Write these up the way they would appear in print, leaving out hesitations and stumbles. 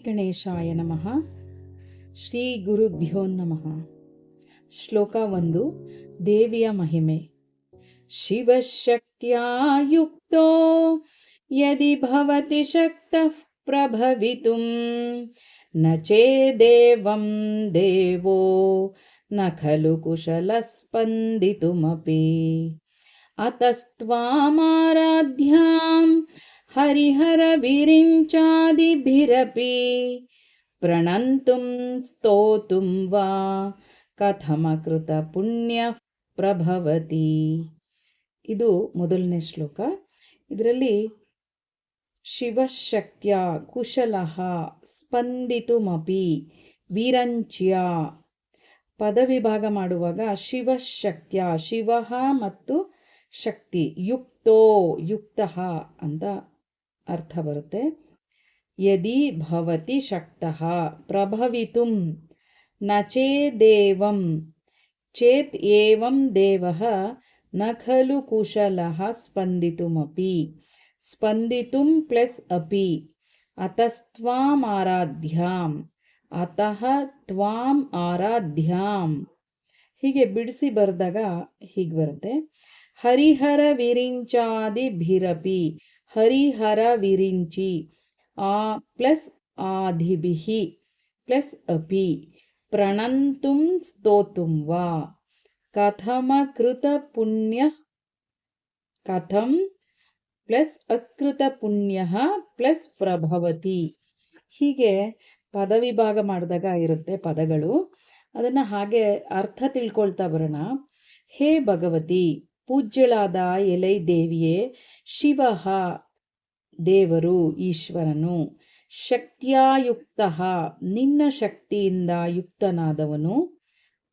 ಗಣೇಶಾಯ ನಮಃ. ಶ್ರೀ ಗುರುಭ್ಯೋ ನಮಃ. ಶ್ಲೋಕ 1. ದೇವಿಯ ಮಹಿಮೆ. ಶಿವಶಕ್ತ್ಯಾ ಯುಕ್ತೋ ಯದಿ ಭವತಿ ಶಕ್ತಃ ಪ್ರಭವಿತುಂ ನ ಚೇದೇವಂ ದೇವೋ ನ ಖಲು ಕುಶಲಃ ಸ್ಪಂದಿತುಮಪಿ ಅತಸ್ತ್ವಾಮಾರಾಧ್ಯಾಂ ಹರಿಹರ ವಿರಿಂಚಾದಿಭಿರಪಿ ಪ್ರಣಂತುಂ ಸ್ತೋತುಂ ವಾ ಕಥಮಕೃತ ಪುಣ್ಯ ಪ್ರಭವತಿ. ಇದು ಮೊದಲನೇ ಶ್ಲೋಕ. ಇದರಲ್ಲಿ ಶಿವಶಕ್ತ್ಯ ಕುಶಲಃ ಸ್ಪಂದಿತುಮಪಿ ವಿರಂಚ್ಯ ಪದವಿಭಾಗ ಮಾಡುವಾಗ ಶಿವಶಕ್ತ್ಯ ಶಿವಃ ಮತ್ತು ಶಕ್ತಿ ಯುಕ್ತೋ ಯುಕ್ತಃ ಅಂತ ಅರ್ಥ ಬರುತ್ತೆ. ಯದಿ ಭವತಿ ಶಕ್ತಃ ಪ್ರಭವಿತುಂ ನ ಚೇದೇವಂ ಚೇತ್ ಏವಂ ದೇವಃ ನ ಖಲು ಕುಶಲಃ ಸ್ಪಂದಿತುಮಪಿ ಸ್ಪಂದಿತುಂ ಪ್ಲಸ್ ಅಪಿ ಅತಸ್ತ್ವಾಂ ಆರಾಧ್ಯಾಂ ಅತಃ ತ್ವಾಂ ಆರಾಧ್ಯಾಂ. ಹೀಗೆ ಬಿಡಿಸಿ ಬರೆದಾಗ ಹೀಗೆ ಬರುತ್ತೆ. ಹರಿಹರ ವಿರಿಂಚಾದಿಭಿರಪಿ ಹರಿಹರ ವಿರಿಂಚಿ ಆ ಪ್ಲಸ್ ಆದಿಭಿಹಿ ಪ್ಲಸ್ ಅಪಿ ಪ್ರಣಂತುಂ ಸ್ತೋತುಂ ವಾ ಕಥಮಕೃತ ಪುಣ್ಯ ಕಥಂ ಪ್ಲಸ್ ಅಕೃತ ಪುಣ್ಯ ಪ್ಲಸ್ ಪ್ರಭವತಿ. ಹೀಗೆ ಪದವಿಭಾಗ ಮಾಡಿದಾಗ ಇರುತ್ತೆ ಪದಗಳು. ಅದನ್ನು ಹಾಗೆ ಅರ್ಥ ತಿಳ್ಕೊಳ್ತಾ ಬರೋಣ. ಹೇ ಭಗವತಿ, ಪೂಜ್ಯಳಾದ ಎಲೈ ದೇವಿಯೇ, ಶಿವಃ ದೇವರು ಈಶ್ವರನು, ಶಕ್ತ್ಯಾಯುಕ್ತ ನಿನ್ನ ಶಕ್ತಿಯಿಂದ ಯುಕ್ತನಾದವನು,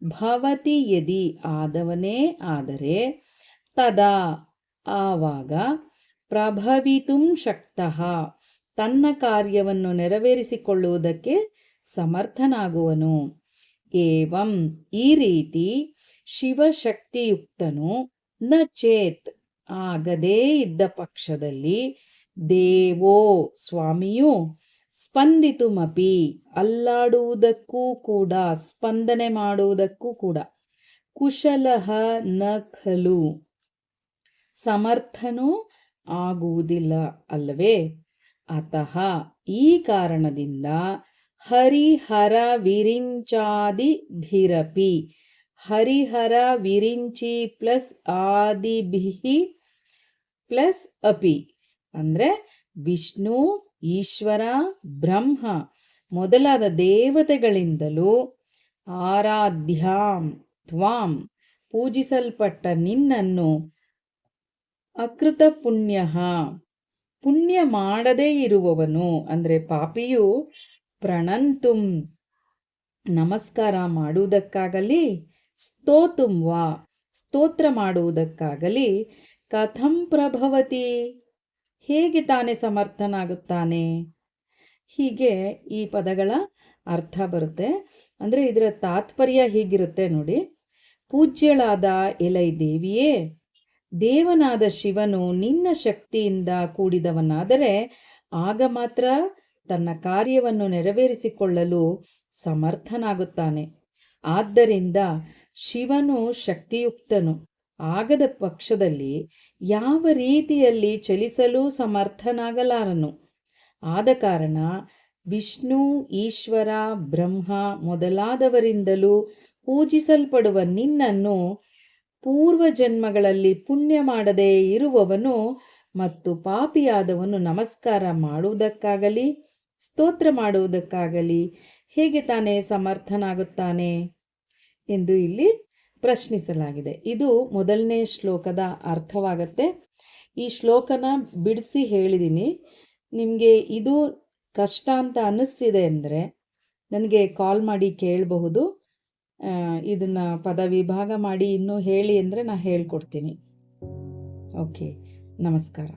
ಭವತಿ ಯದಿ ಆದವನೇ ಆದರೆ, ತದಾ ಆವಾಗ, ಪ್ರಭವಿತುಂ ಶಕ್ತಃ ತನ್ನ ಕಾರ್ಯವನ್ನು ನೆರವೇರಿಸಿಕೊಳ್ಳುವುದಕ್ಕೆ ಸಮರ್ಥನಾಗುವನು. ಏವಂ ಈ ರೀತಿ ಶಿವಶಕ್ತಿಯುಕ್ತನು ನ ಚೇತ್ ಆಗದೇ ಇದ್ದ ಪಕ್ಷದಲ್ಲಿ ದೇವೋ ಸ್ವಾಮಿಯು ಸ್ಪಂದಿತುಮಪಿ ಅಲ್ಲಾಡುವುದಕ್ಕೂ ಕೂಡ ಸ್ಪಂದನೆ ಮಾಡುವುದಕ್ಕೂ ಕೂಡ ಕುಶಲಃ ನ ಖಲು ಸಮರ್ಥನೂ ಆಗುವುದಿಲ್ಲ ಅಲ್ಲವೇ. ಅತಃ ಈ ಕಾರಣದಿಂದ ಹರಿಹರ ವಿರಿಂಚಾದಿಭಿರಪಿ ಹರಿಹರ ವಿರಿಂಚಿ ಪ್ಲಸ್ ಆದಿಭಿಹಿ ಪ್ಲಸ್ ಅಪಿ ಅಂದರೆ ವಿಷ್ಣು ಈಶ್ವರ ಬ್ರಹ್ಮ ಮೊದಲಾದ ದೇವತೆಗಳಿಂದಲೂ ಆರಾಧ್ಯಾಂ ತ್ವಾಂ ಪೂಜಿಸಲ್ಪಟ್ಟ ನಿನ್ನನ್ನು ಅಕೃತ ಪುಣ್ಯ ಪುಣ್ಯ ಮಾಡದೇ ಇರುವವನು ಅಂದರೆ ಪಾಪಿಯು ಪ್ರಣಂತುಂ ನಮಸ್ಕಾರ ಮಾಡುವುದಕ್ಕಾಗಲಿ ಸ್ತೋತುಂ ವಾ ಸ್ತೋತ್ರ ಮಾಡುವುದಕ್ಕಾಗಲಿ ಕಥಂ ಪ್ರಭವತಿ ಹೇಗೆ ತಾನೇ ಸಮರ್ಥನಾಗುತ್ತಾನೆ. ಹೀಗೆ ಈ ಪದಗಳ ಅರ್ಥ ಬರುತ್ತೆ. ಅಂದರೆ ಇದರ ತಾತ್ಪರ್ಯ ಹೀಗಿರುತ್ತೆ ನೋಡಿ. ಪೂಜ್ಯಳಾದ ಎಲೈ ದೇವಿಯೇ, ದೇವನಾದ ಶಿವನು ನಿನ್ನ ಶಕ್ತಿಯಿಂದ ಕೂಡಿದವನಾದರೆ ಆಗ ಮಾತ್ರ ತನ್ನ ಕಾರ್ಯವನ್ನು ನೆರವೇರಿಸಿಕೊಳ್ಳಲು ಸಮರ್ಥನಾಗುತ್ತಾನೆ. ಆದ್ದರಿಂದ ಶಿವನು ಶಕ್ತಿಯುಕ್ತನು ಆಗದ ಪಕ್ಷದಲ್ಲಿ ಯಾವ ರೀತಿಯಲ್ಲಿ ಚಲಿಸಲು ಸಮರ್ಥನಾಗಲಾರನು. ಆದ ಕಾರಣ ವಿಷ್ಣು ಈಶ್ವರ ಬ್ರಹ್ಮ ಮೊದಲಾದವರಿಂದಲೂ ಪೂಜಿಸಲ್ಪಡುವ ನಿನ್ನನ್ನು ಪೂರ್ವ ಜನ್ಮಗಳಲ್ಲಿ ಪುಣ್ಯ ಮಾಡದೇ ಇರುವವನು ಮತ್ತು ಪಾಪಿಯಾದವನು ನಮಸ್ಕಾರ ಮಾಡುವುದಕ್ಕಾಗಲಿ ಸ್ತೋತ್ರ ಮಾಡುವುದಕ್ಕಾಗಲಿ ಹೇಗೆ ತಾನೇ ಸಮರ್ಥನಾಗುತ್ತಾನೆ ಎಂದು ಇಲ್ಲಿ ಪ್ರಶ್ನಿಸಲಾಗಿದೆ. ಇದು ಮೊದಲನೇ ಶ್ಲೋಕದ ಅರ್ಥವಾಗತ್ತೆ. ಈ ಶ್ಲೋಕನ ಬಿಡಿಸಿ ಹೇಳಿದ್ದೀನಿ. ನಿಮಗೆ ಇದು ಕಷ್ಟ ಅಂತ ಅನ್ನಿಸ್ತಿದೆ ಅಂದರೆ ನನಗೆ ಕಾಲ್ ಮಾಡಿ ಕೇಳಬಹುದು. ಇದನ್ನು ಪದ ವಿಭಾಗ ಮಾಡಿ ಇನ್ನೂ ಹೇಳಿ ಅಂದರೆ ನಾನು ಹೇಳ್ಕೊಡ್ತೀನಿ. ಓಕೆ, ನಮಸ್ಕಾರ.